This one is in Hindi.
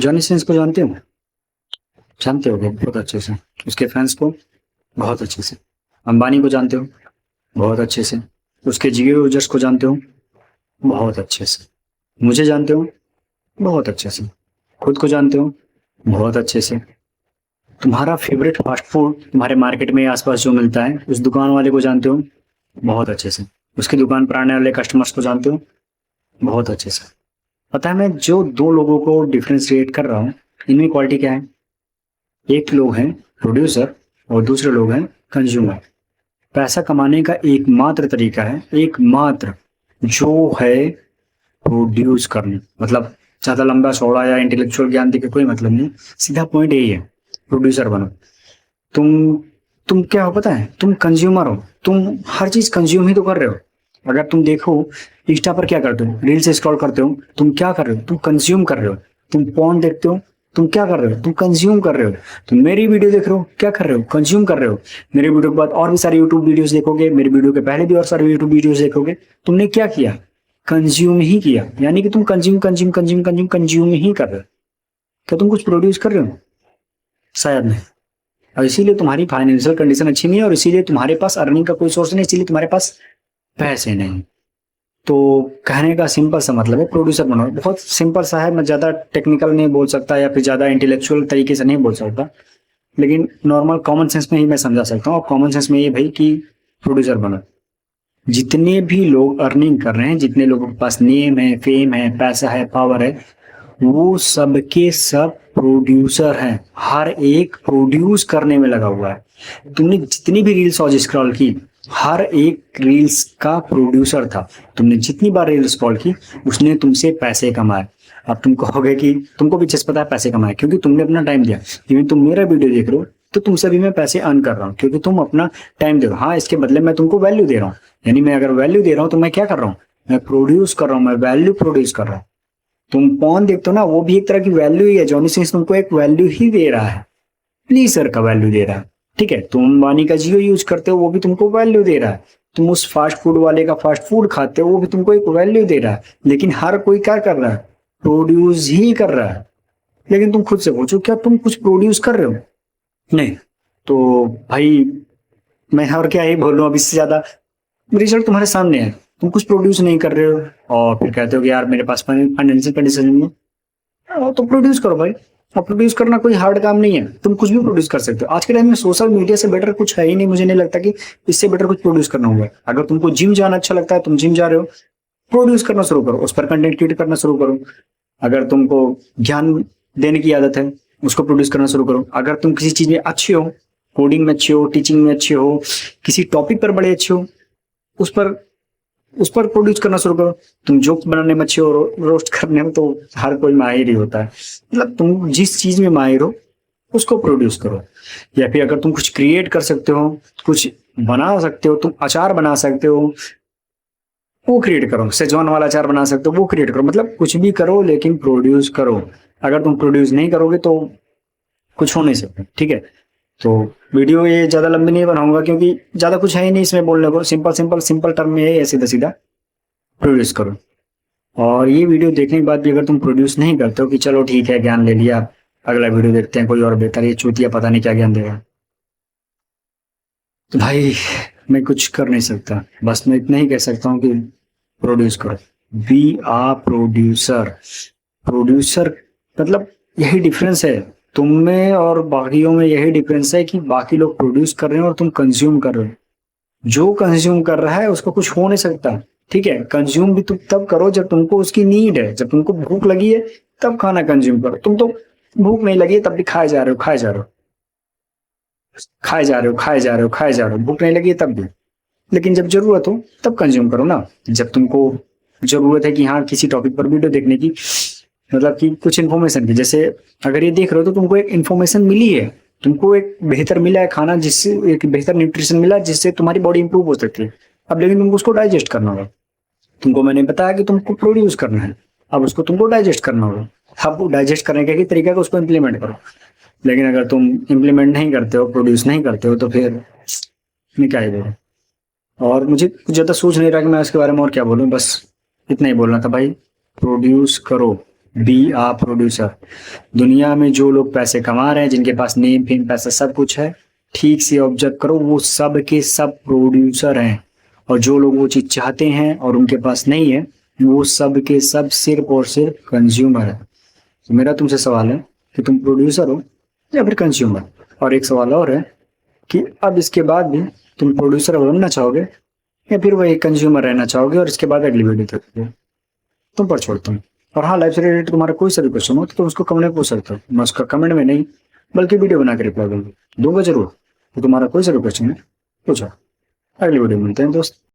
जॉनी सिंस को जानते हो? जानते होगे बहुत अच्छे से। उसके फैंस को बहुत अच्छे से। अंबानी को जानते हो? बहुत अच्छे से। उसके जियो यूजर्स को जानते हो? बहुत अच्छे से। मुझे जानते हो? बहुत अच्छे से। खुद को जानते हो? बहुत अच्छे से। तुम्हारा फेवरेट फास्ट फूड तुम्हारे मार्केट में आसपास जो मिलता है उस दुकान वाले को जानते हो? बहुत अच्छे से। उसकी दुकान पर आने वाले कस्टमर्स को जानते हो? बहुत अच्छे से। पता है मैं जो दो लोगों को डिफरेंशिएट कर रहा हूँ, इनमें क्वालिटी क्या है? एक लोग हैं प्रोड्यूसर और दूसरे लोग हैं कंज्यूमर। पैसा कमाने का एकमात्र तरीका है, एकमात्र, जो है प्रोड्यूस करना। मतलब ज्यादा लंबा चौड़ा या इंटेलेक्चुअल ज्ञान देके कोई मतलब नहीं, सीधा पॉइंट यही है, प्रोड्यूसर बनो। तुम तुम क्या हो पता है? तुम कंज्यूमर हो। तुम हर चीज कंज्यूम ही तो कर रहे हो। अगर तुम देखो इंस्टा पर क्या करते हो, रील्स स्क्रॉल करते हो, तुम क्या कर रहे हो? तुम कंज्यूम कर रहे हो। तुम पॉर्न देखते हो, तुम क्या कर रहे हो? तुम कंज्यूम कर रहे हो। तुम मेरी वीडियो देख रहे हो, क्या कर रहे हो? कंज्यूम कर रहे हो। मेरे वीडियो के बाद और भी सारी यूट्यूब वीडियोस देखोगे, मेरी वीडियो के पहले भी और सारे यूट्यूब वीडियोस देखोगे। तुमने क्या किया? कंज्यूम ही किया। यानी कि तुम consume consume consume consume consume ही कर रहे हो। क्या तुम कुछ प्रोड्यूस कर रहे हो? शायद नहीं। और इसीलिए तुम्हारी फाइनेंशियल कंडीशन अच्छी नहीं है, और इसीलिए तुम्हारे पास अर्निंग का कोई सोर्स नहीं, इसीलिए तुम्हारे पास पैसे नहीं। तो कहने का सिंपल सा मतलब है, प्रोड्यूसर बनो। बहुत सिंपल सा है, मैं ज़्यादा टेक्निकल नहीं बोल सकता या फिर ज़्यादा इंटेलेक्चुअल तरीके से नहीं बोल सकता, लेकिन नॉर्मल कॉमन सेंस में ही मैं समझा सकता हूँ। और कॉमन सेंस में ये भाई कि प्रोड्यूसर बनो। जितने भी लोग अर्निंग कर रहे हैं, जितने लोगों के पास नेम है, फेम है, पैसा है, पावर है, वो सब के सब प्रोड्यूसर हैं। हर एक प्रोड्यूस करने में लगा हुआ है। तुमने जितनी भी रील्स आज स्क्रॉल की, हर एक रील्स का प्रोड्यूसर था। तुमने जितनी बार रील्स स्क्रॉल की, उसने तुमसे पैसे कमाए। अब तुम कहोगे कि तुमको भी जस्ट पता है पैसे कमाए, क्योंकि तुमने अपना टाइम दिया। क्योंकि तुम मेरा वीडियो देख रहे हो तो तुमसे भी मैं पैसे अर्न कर रहा हूँ, क्योंकि तुम अपना टाइम दे रहे हो। हाँ, इसके बदले मैं तुमको वैल्यू दे रहा हूँ। यानी मैं अगर वैल्यू दे रहा हूँ तो मैं क्या कर रहा हूँ? मैं प्रोड्यूस कर रहा हूँ, मैं वैल्यू प्रोड्यूस कर रहा हूँ। तुम पॉन देखते हो ना, वो भी एक तरह की वैल्यू ही है। जॉनी सिंस तुमको एक वैल्यू ही दे रहा है, प्लीजर का वैल्यू दे रहा है। ठीक है, तुम अंबानी का जियो यूज करते हो, वो भी तुमको वैल्यू दे रहा है। तुम उस फास्ट फूड वाले का फास्ट फूड खाते हो, वो भी तुमको एक वैल्यू दे रहा है। लेकिन हर कोई क्या कर रहा है? प्रोड्यूस ही कर रहा है। लेकिन तुम खुद से पूछो, क्या तुम कुछ प्रोड्यूस कर रहे हो? नहीं। तो भाई मैं और क्या ही बोलूं अब इससे ज्यादा। रिजल्ट तुम्हारे सामने है। तुम कुछ प्रोड्यूस नहीं कर रहे हो, और फिर कहते हो कि यार मेरे पास फाइनेंशियल कंडीशन नहीं है। तो प्रोड्यूस करो भाई। और प्रोड्यूस करना कोई हार्ड काम नहीं है, तुम कुछ भी प्रोड्यूस कर सकते हो। आज के टाइम में सोशल मीडिया से बेटर कुछ है ही नहीं। मुझे नहीं लगता कि इससे बेटर कुछ प्रोड्यूस करना होगा। अगर तुमको जिम जाना अच्छा लगता है, तुम जिम जा रहे हो, प्रोड्यूस करना शुरू करो, उस पर कंटेंट क्रिएट करना शुरू करो। अगर तुमको ज्ञान देने की आदत है, उसको प्रोड्यूस करना शुरू करो। अगर तुम किसी चीज में अच्छे हो, कोडिंग में अच्छे हो, टीचिंग में अच्छे हो, किसी टॉपिक पर बड़े अच्छे हो, उस पर उस पर प्रोड्यूस करना शुरू करो। तुम जोक बनाने में अच्छे हो, रोस्ट करने में तो हर कोई माहिर ही होता है। मतलब तुम जिस चीज में माहिर हो उसको प्रोड्यूस करो। या फिर अगर तुम कुछ क्रिएट कर सकते हो, कुछ बना सकते हो, तुम अचार बना सकते हो, वो क्रिएट करो। सेजवान वाला अचार बना सकते हो, वो क्रिएट करो। मतलब कुछ भी करो, लेकिन प्रोड्यूस करो। अगर तुम प्रोड्यूस नहीं करोगे तो कुछ हो नहीं सकता। ठीक है, तो वीडियो ये ज्यादा लंबी नहीं बनाऊंगा, क्योंकि ज्यादा कुछ है ही नहीं इसमें बोलने को। सिंपल सिंपल सिंपल टर्म में है, सीधा सीधा प्रोड्यूस करो। और ये वीडियो देखने के बाद भी अगर तुम प्रोड्यूस नहीं करते हो कि चलो ठीक है ज्ञान ले लिया, अगला वीडियो देखते हैं कोई और बेहतर, ये चूतिया पता नहीं क्या ज्ञान देगा, तो भाई मैं कुछ कर नहीं सकता। बस मैं इतना ही कह सकता हूँ कि प्रोड्यूस करो। बी आ प्रोड्यूसर। प्रोड्यूसर मतलब यही डिफरेंस है तुम में और बाकियों में। यही डिफरेंस है कि बाकी लोग प्रोड्यूस कर रहे हैं और तुम कंज्यूम कर रहे हो। जो कंज्यूम कर रहा है उसको कुछ हो नहीं सकता। ठीक है, कंज्यूम भी तुम तब करो जब तुमको उसकी नीड है, जब तुमको भूख लगी है तब खाना कंज्यूम करो। तुम तो भूख नहीं लगी है तब भी खाए जा रहे हो, खाए जा रहे हो, खाए जा रहे हो, खाए जा रहे हो, खाए जा रहे हो। भूख नहीं लगी है तब भी। लेकिन जब जरूरत हो तब कंज्यूम करो ना। जब तुमको जरूरत है कि हाँ किसी टॉपिक पर वीडियो देखने की, मतलब कि कुछ इन्फॉर्मेशन की, जैसे अगर ये देख रहे हो तो तुमको एक इन्फॉर्मेशन मिली है, तुमको एक बेहतर मिला है खाना, जिससे एक बेहतर न्यूट्रिशन मिला जिससे तुम्हारी बॉडी इंप्रूव हो सकती है। अब लेकिन तुमको उसको डाइजेस्ट करना होगा। तुमको मैंने बताया कि तुमको प्रोड्यूस करना है, अब उसको तुमको डाइजेस्ट करना होगा। अब डाइजेस्ट करने का ही तरीका है, उसको इम्प्लीमेंट करो। लेकिन अगर तुम इम्प्लीमेंट नहीं करते हो, प्रोड्यूस नहीं करते हो, तो फिर मैं क्या ही बोलूं। और मुझे कुछ ज्यादा सोच नहीं रहा कि मैं इसके बारे में और क्या बोलूं। बस इतना ही बोलना था भाई, प्रोड्यूस करो। बी आ प्रोड्यूसर। दुनिया में जो लोग पैसे कमा रहे हैं, जिनके पास नेम फेम पैसा सब कुछ है, ठीक से ऑब्जर्व करो, वो सब के सब प्रोड्यूसर हैं। और जो लोग वो चीज चाहते हैं और उनके पास नहीं है, वो सब के सब सिर्फ और सिर्फ कंज्यूमर है। तो मेरा तुमसे सवाल है कि तुम प्रोड्यूसर हो या फिर कंज्यूमर। और एक सवाल और है कि अब इसके बाद भी तुम प्रोड्यूसर बनना चाहोगे या फिर वही कंज्यूमर रहना चाहोगे, और इसके बाद अगली वीडियो तक तुम पर छोड़ता हूँ। और हाँ, लाइफ से रिलेटेड तुम्हारा कोई सा भी क्वेश्चन हो तो तुम उसको कमेंट में पूछ सकते हो। मैं उसका कमेंट में नहीं बल्कि वीडियो बना के रिप्लाई दूंगा जरूर। तो तुम्हारा कोई सा भी क्वेश्चन है पूछो। अगली वीडियो में मिलते हैं दोस्त।